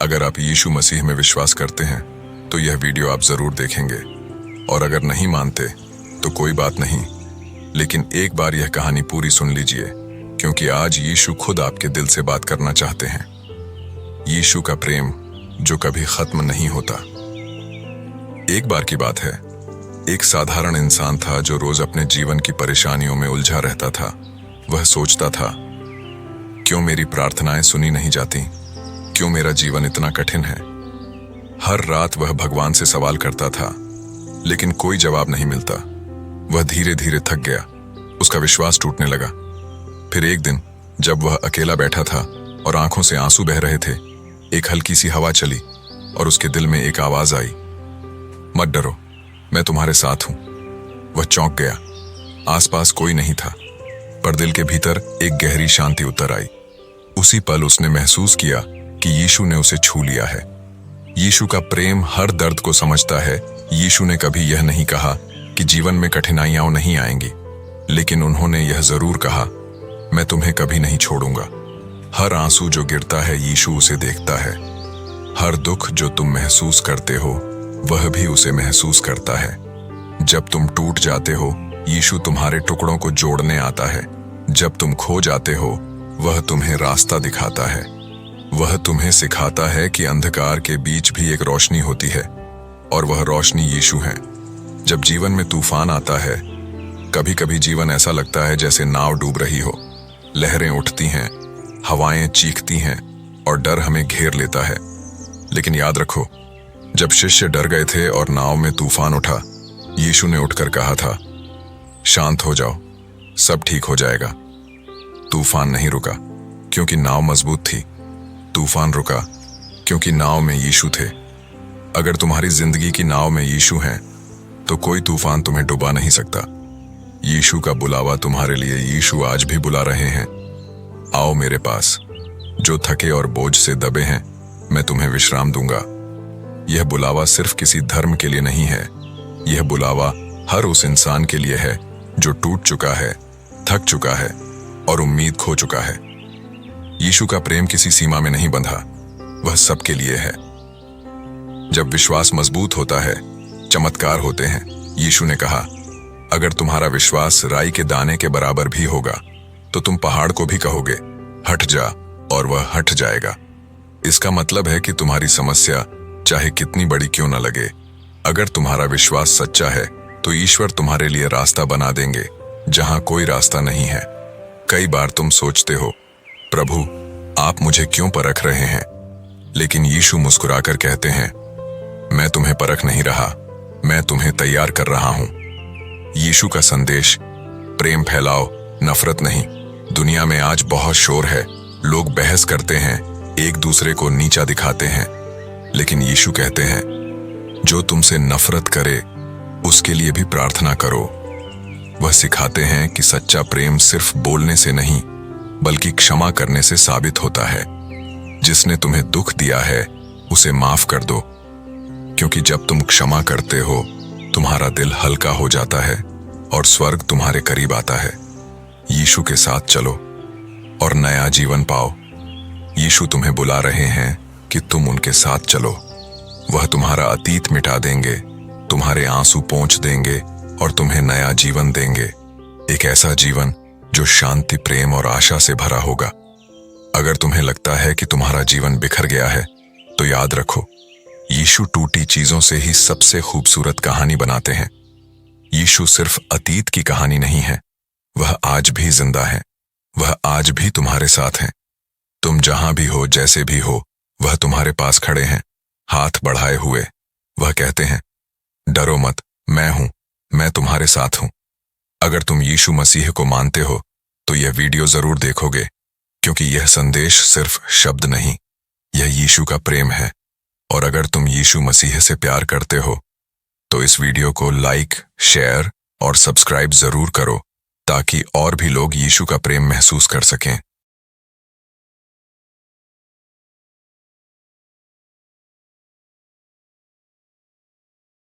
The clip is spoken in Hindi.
अगर आप यीशु मसीह में विश्वास करते हैं तो यह वीडियो आप जरूर देखेंगे, और अगर नहीं मानते तो कोई बात नहीं, लेकिन एक बार यह कहानी पूरी सुन लीजिए, क्योंकि आज यीशु खुद आपके दिल से बात करना चाहते हैं। यीशु का प्रेम जो कभी खत्म नहीं होता। एक बार की बात है, एक साधारण इंसान था जो रोज अपने जीवन की परेशानियों में उलझा रहता था। वह सोचता था, क्यों मेरी प्रार्थनाएं सुनी नहीं जाती, क्यों मेरा जीवन इतना कठिन है। हर रात वह भगवान से सवाल करता था, लेकिन कोई जवाब नहीं मिलता। वह धीरे धीरे थक गया, उसका विश्वास टूटने लगा। फिर एक दिन जब वह अकेला बैठा था और आंखों से आंसू बह रहे थे, एक हल्की सी हवा चली और उसके दिल में एक आवाज आई, मत डरो, मैं तुम्हारे साथ हूं। वह चौंक गया। आसपास कोई नहीं था, पर दिल के भीतर एक गहरी शांति उतर आई। उसी पल उसने महसूस किया कि यीशु ने उसे छू लिया है। यीशु का प्रेम हर दर्द को समझता है। यीशु ने कभी यह नहीं कहा कि जीवन में कठिनाइयां नहीं आएंगी, लेकिन उन्होंने यह जरूर कहा, मैं तुम्हें कभी नहीं छोड़ूंगा। हर आंसू जो गिरता है यीशु उसे देखता है। हर दुख जो तुम महसूस करते हो वह भी उसे महसूस करता है। जब तुम टूट जाते हो यीशु तुम्हारे टुकड़ों को जोड़ने आता है। जब तुम खो जाते हो वह तुम्हें रास्ता दिखाता है। वह तुम्हें सिखाता है कि अंधकार के बीच भी एक रोशनी होती है, और वह रोशनी यीशु है। जब जीवन में तूफान आता है, कभी कभी जीवन ऐसा लगता है जैसे नाव डूब रही हो। लहरें उठती हैं, हवाएं चीखती हैं और डर हमें घेर लेता है। लेकिन याद रखो, जब शिष्य डर गए थे और नाव में तूफान उठा, यीशु ने उठकर कहा था, शांत हो जाओ, सब ठीक हो जाएगा। तूफान नहीं रुका क्योंकि नाव मजबूत थी, तूफान रुका क्योंकि नाव में यीशु थे। अगर तुम्हारी जिंदगी की नाव में यीशु हैं, तो कोई तूफान तुम्हें डुबा नहीं सकता। यीशु का बुलावा तुम्हारे लिए यीशु आज भी बुला रहे हैं, आओ मेरे पास, जो थके और बोझ से दबे हैं, मैं तुम्हें विश्राम दूंगा। यह बुलावा सिर्फ किसी धर्म के लिए नहीं है, यह बुलावा हर उस इंसान के लिए है जो टूट चुका है, थक चुका है और उम्मीद खो चुका है। यीशु का प्रेम किसी सीमा में नहीं बंधा, वह सबके लिए है। जब विश्वास मजबूत होता है, चमत्कार होते हैं। यीशु ने कहा, अगर तुम्हारा विश्वास राई के दाने के बराबर भी होगा तो तुम पहाड़ को भी कहोगे, हट जा, और वह हट जाएगा। इसका मतलब है कि तुम्हारी समस्या चाहे कितनी बड़ी क्यों न लगे, अगर तुम्हारा विश्वास सच्चा है तो ईश्वर तुम्हारे लिए रास्ता बना देंगे जहां कोई रास्ता नहीं है। कई बार तुम सोचते हो, प्रभु आप मुझे क्यों परख रहे हैं, लेकिन यीशु मुस्कुराकर कहते हैं, मैं तुम्हें परख नहीं रहा, मैं तुम्हें तैयार कर रहा हूं। यीशु का संदेश, प्रेम फैलाओ, नफरत नहीं। दुनिया में आज बहुत शोर है, लोग बहस करते हैं, एक दूसरे को नीचा दिखाते हैं, लेकिन यीशु कहते हैं, जो तुमसे नफरत करे उसके लिए भी प्रार्थना करो। वह सिखाते हैं कि सच्चा प्रेम सिर्फ बोलने से नहीं बल्कि क्षमा करने से साबित होता है। जिसने तुम्हें दुख दिया है उसे माफ कर दो, क्योंकि जब तुम क्षमा करते हो तुम्हारा दिल हल्का हो जाता है और स्वर्ग तुम्हारे करीब आता है। यीशु के साथ चलो और नया जीवन पाओ। यीशु तुम्हें बुला रहे हैं कि तुम उनके साथ चलो। वह तुम्हारा अतीत मिटा देंगे, तुम्हारे आंसू पोंछ देंगे और तुम्हें नया जीवन देंगे। एक ऐसा जीवन जो शांति, प्रेम और आशा से भरा होगा। अगर तुम्हें लगता है कि तुम्हारा जीवन बिखर गया है, तो याद रखो, यीशु टूटी चीजों से ही सबसे खूबसूरत कहानी बनाते हैं। यीशु सिर्फ अतीत की कहानी नहीं है, वह आज भी जिंदा है। वह आज भी तुम्हारे साथ हैं। तुम जहां भी हो, जैसे भी हो, वह तुम्हारे पास खड़े हैं, हाथ बढ़ाए हुए। वह कहते हैं, डरो मत, मैं हूं, मैं तुम्हारे साथ हूं। अगर तुम यीशु मसीह को मानते हो तो यह वीडियो जरूर देखोगे, क्योंकि यह संदेश सिर्फ शब्द नहीं, यह यीशु का प्रेम है। और अगर तुम यीशु मसीह से प्यार करते हो तो इस वीडियो को लाइक, शेयर और सब्सक्राइब जरूर करो, ताकि और भी लोग यीशु का प्रेम महसूस कर सकें।